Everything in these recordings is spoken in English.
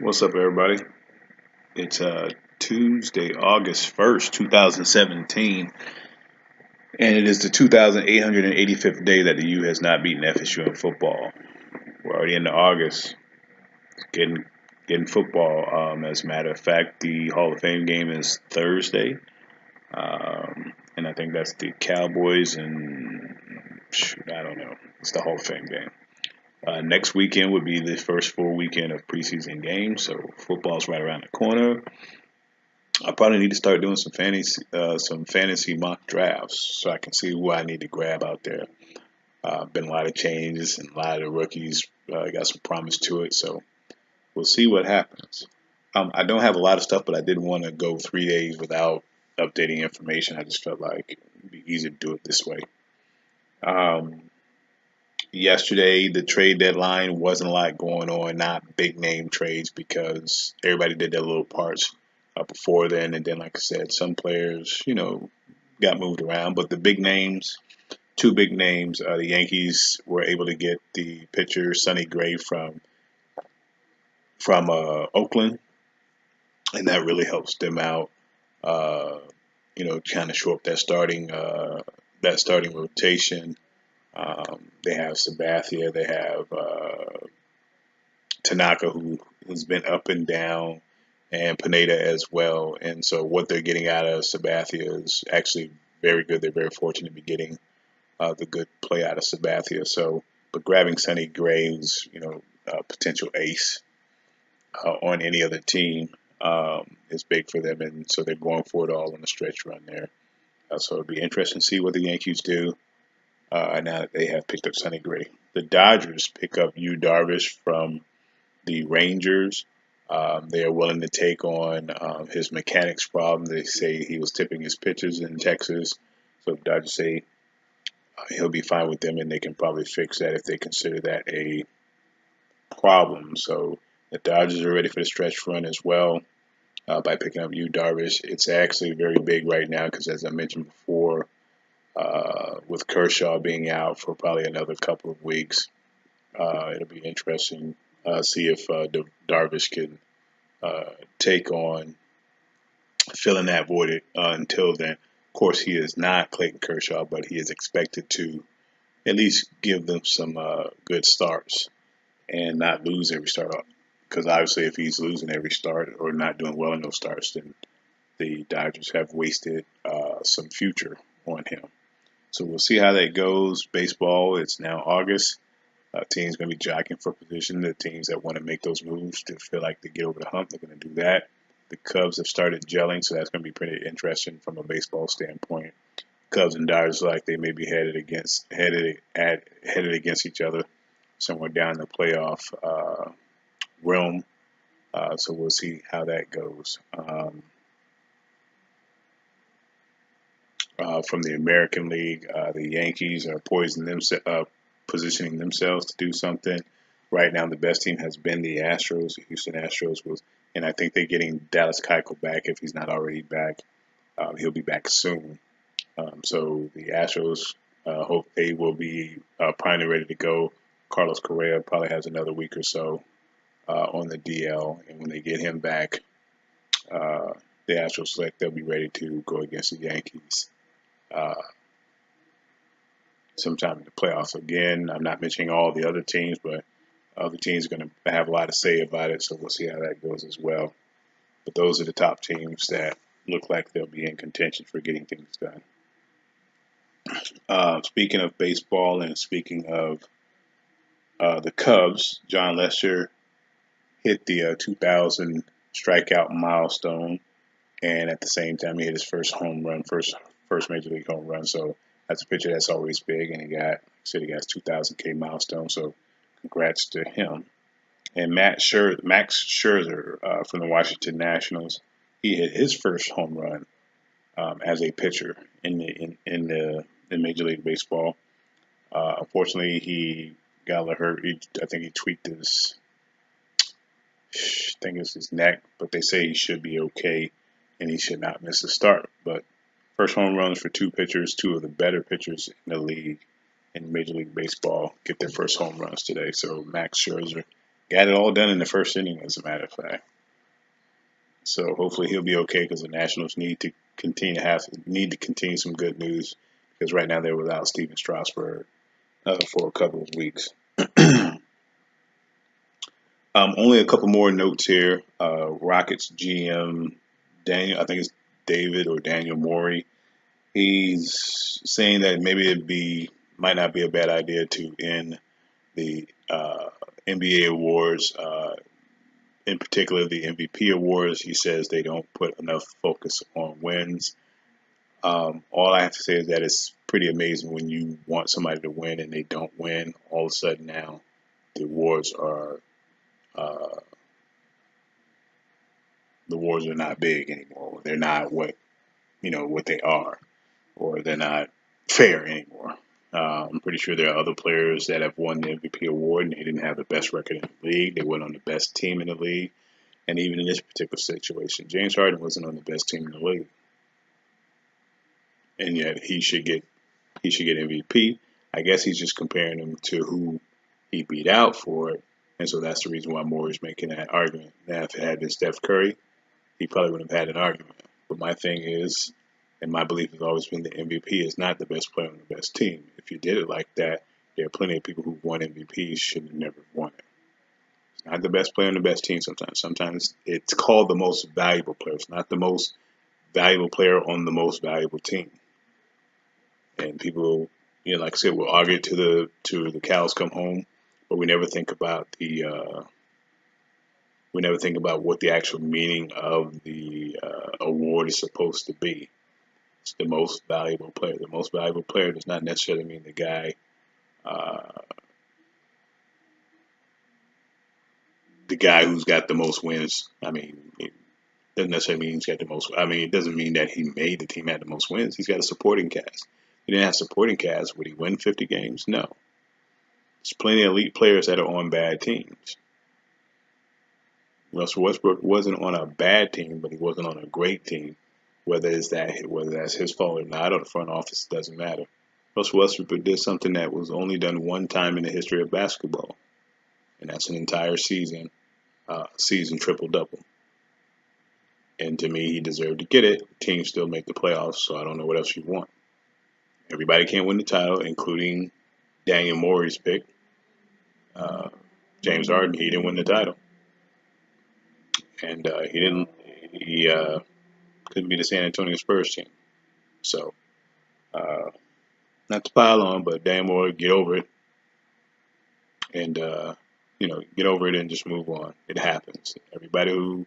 What's up, everybody? It's Tuesday, August 1st, 2017, and it is the 2,885th day that the U has not beaten FSU in football. We're already into August, getting getting football. As a matter of fact, the Hall of Fame game is Thursday, and I think that's the Cowboys and shoot, I don't know. It's the Hall of Fame game. Next weekend would be the first full weekend of preseason games, so football's right around the corner. I probably need to start doing some fantasy mock drafts, so I can see who I need to grab out there. Been a lot of changes, and a lot of the rookies got some promise to it. So we'll see what happens. I don't have a lot of stuff, but I didn't want to go 3 days without updating information. I just felt like it'd be easier to do it this way. Um, Yesterday, the trade deadline wasn't a lot going on, not big name trades because everybody did their little parts before then. And then, like I said, some players, got moved around. But the big names, two big names, the Yankees were able to get the pitcher Sonny Gray from Oakland, and that really helps them out. Uh, kind of shore up that starting rotation. They have Sabathia. They have Tanaka, who's been up and down, and Pineda as well. And so what they're getting out of Sabathia is actually very good. They're very fortunate to be getting the good play out of Sabathia. So, but grabbing Sonny Gray, who's a potential ace on any other team, is big for them, and so they're going for it all on the stretch run there. So it'll be interesting to see what the Yankees do now that they have picked up Sonny Gray. The Dodgers pick up Yu Darvish from the Rangers. They are willing to take on his mechanics problem. They say he was tipping his pitches in Texas. So the Dodgers say he'll be fine with them, and they can probably fix that if they consider that a problem. So the Dodgers are ready for the stretch run as well by picking up Yu Darvish. It's actually very big right now because, as I mentioned before, with Kershaw being out for probably another couple of weeks, it'll be interesting see if Darvish can take on filling that void until then. Of course, he is not Clayton Kershaw, but he is expected to at least give them some good starts and not lose every start. Because obviously, if he's losing every start or not doing well in those starts, then the Dodgers have wasted some future on him. So we'll see how that goes. Baseball, it's now August. Teams going to be jockeying for position. The teams that want to make those moves to feel like they get over the hump, they're going to do that. The Cubs have started gelling, so that's going to be pretty interesting from a baseball standpoint. Cubs and Dodgers like they may be headed against each other somewhere down the playoff realm. So we'll see how that goes. From the American League, the Yankees are positioning themselves to do something. Right now, the best team has been the Astros. The Houston Astros and I think they're getting Dallas Keuchel back if he's not already back. He'll be back soon. So the Astros hope they will be primed and ready to go. Carlos Correa probably has another week or so on the DL, and when they get him back, uh, the Astros select they'll be ready to go against the Yankees uh, sometime in the playoffs. Again, I'm not mentioning all the other teams, but other teams are going to have a lot to say about it, so we'll see how that goes as well. But those are the top teams that look like they'll be in contention for getting things done. Speaking of baseball and speaking of the Cubs, John Lester hit the 2,000 strikeout milestone, and at the same time, he hit his first home run, first major league home run. So that's a pitcher that's always big, and he got his 2,000 K milestone. So congrats to him. And Max Scherzer from the Washington Nationals, he hit his first home run as a pitcher in Major League Baseball. Unfortunately, he got hurt. I think he tweaked I think it's his neck, but they say he should be okay and he should not miss a start. But first home runs for two pitchers, two of the better pitchers in the league in Major League Baseball get their first home runs today. So Max Scherzer Got it all done in the first inning, as a matter of fact. So hopefully he'll be okay because the Nationals need to continue some good news because right now they're without Steven Strasburg for a couple of weeks. Only a couple more notes here. Rockets GM Daniel, I think it's David or Daniel Morey. He's saying that maybe might not be a bad idea to end the NBA awards, in particular the MVP awards. He says they don't put enough focus on wins. All I have to say is that it's pretty amazing when you want somebody to win and they don't win. All of a sudden now, the awards are uh, not big anymore. They're not what they are, or they're not fair anymore. I'm pretty sure there are other players that have won the MVP award and they didn't have the best record in the league. They weren't on the best team in the league, and even in this particular situation, James Harden wasn't on the best team in the league, and yet he should get MVP. I guess he's just comparing him to who he beat out for it, and so that's the reason why Moore is making that argument. Now, if it had been Steph Curry, he probably would have had an argument. But my thing is, and my belief has always been, the MVP is not the best player on the best team. If you did it like that, there are plenty of people who won MVPs should have never won it. It's not the best player on the best team sometimes. Sometimes it's called the most valuable player. It's not the most valuable player on the most valuable team. And people, like I said, will argue to the cows come home, but we never think about what the actual meaning of the award is supposed to be. It's the most valuable player. The most valuable player does not necessarily mean uh, the guy who's got the most wins. I mean, it doesn't necessarily mean he's got the most. I mean, it doesn't mean that he made the team have the most wins. He's got a supporting cast. He didn't have supporting cast. Would he win 50 games? No. There's plenty of elite players that are on bad teams. Russell Westbrook wasn't on a bad team, but he wasn't on a great team. Whether that's his fault or not, or the front office, doesn't matter. Russell Westbrook did something that was only done one time in the history of basketball, and that's an entire season triple double. And to me, he deserved to get it. Teams still make the playoffs, so I don't know what else you want. Everybody can't win the title, including Daniel Morey's pick. Uh, James Harden, he didn't win the title, and he didn't. He couldn't be the San Antonio Spurs team. So, uh, not to pile on, but Daniel Morey, get over it, and get over it and just move on. It happens. Everybody who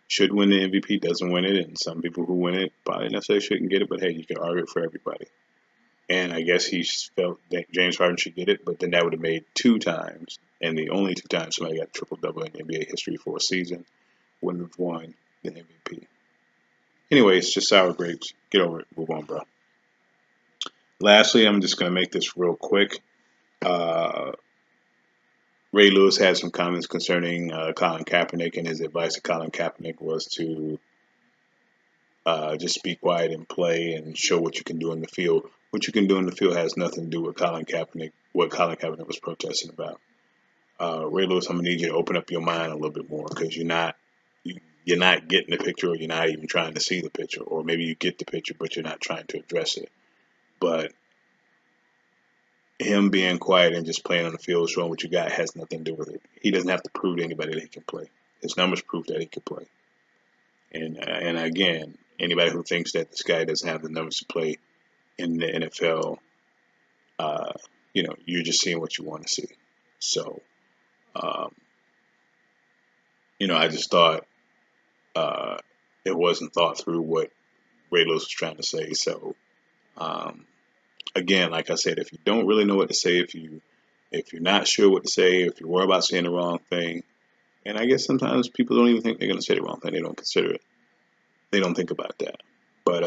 should win the MVP doesn't win it, and some people who win it probably necessarily shouldn't get it. But hey, you can argue it for everybody. And I guess he felt that James Harden should get it, but then that would have made two times, and the only two times somebody got triple double in NBA history for a season wouldn't have won the MVP. Anyway, it's just sour grapes. Get over it. Move on, bro. Lastly, I'm just going to make this real quick. Uh, Ray Lewis had some comments concerning Colin Kaepernick, and his advice to Colin Kaepernick was to just be quiet and play and show what you can do in the field. What you can do in the field has nothing to do with what Colin Kaepernick was protesting about. Ray Lewis, I'm gonna need you to open up your mind a little bit more because you're not getting the picture, or you're not even trying to see the picture, or maybe you get the picture but you're not trying to address it. But him being quiet and just playing on the field, showing what you got, has nothing to do with it. He doesn't have to prove to anybody that he can play. His numbers prove that he can play. And again, anybody who thinks that this guy doesn't have the numbers to play in the NFL, uh, you're just seeing what you want to see. So, um, I just thought uh, it wasn't thought through what Ray Lewis was trying to say. So, um, again, like I said, if you don't really know what to say, if you're not sure what to say, if you worry about saying the wrong thing, and I guess sometimes people don't even think they're going to say the wrong thing. They don't consider it. They don't think about that. But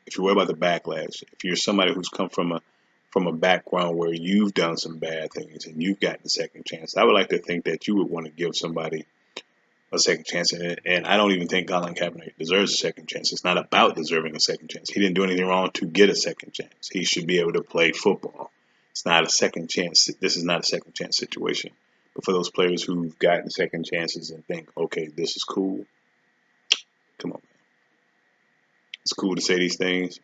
if you worry about the backlash, if you're somebody who's come from a background where you've done some bad things and you've gotten a second chance, I would like to think that you would want to give somebody a second chance. And I don't even think Colin Kaepernick deserves a second chance. It's not about deserving a second chance. He didn't do anything wrong to get a second chance. He should be able to play football. It's not a second chance. This is not a second chance situation. But for those players who've gotten second chances and think, okay, this is cool, come on, man. It's cool to say these things.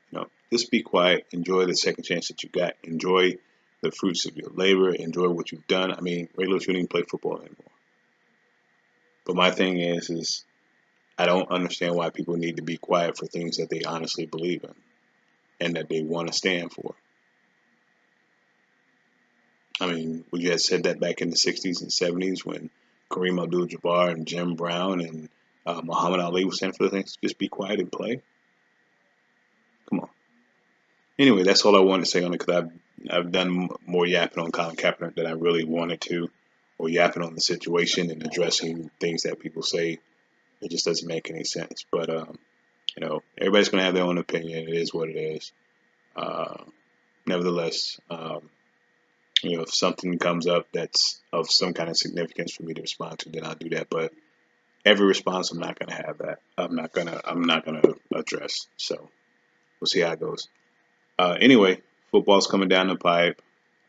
Just be quiet. Enjoy the second chance that you got. Enjoy the fruits of your labor. Enjoy what you've done. I mean, Ray Lewis shouldn't even play football anymore. But my thing is I don't understand why people need to be quiet for things that they honestly believe in and that they want to stand for. I mean, we had said that back in the 60s and 70s when Kareem Abdul-Jabbar and Jim Brown and Muhammad Ali were saying for the things. Just be quiet and play. Come on. Anyway, that's all I wanted to say on it because I've done more yapping on Colin Kaepernick than I really wanted to, or yapping on the situation and addressing things that people say. It just doesn't make any sense. But everybody's going to have their own opinion. It is what it is. Uh, Nevertheless, if something comes up that's of some kind of significance for me to respond to, then I'll do that. But every response, I'm not going to have that. I'm not gonna address. So we'll see how it goes. Anyway, football's coming down the pipe.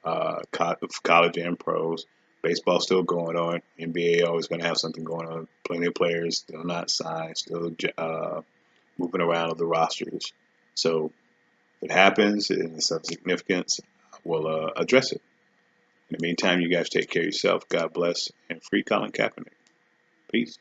College and pros. Baseball's still going on. NBA always going to have something going on. Plenty of players still not signed, still moving around the rosters. So if it happens and it's of significance, we'll address it. In the meantime, you guys take care of yourself. God bless and free Colin Kaepernick. Peace.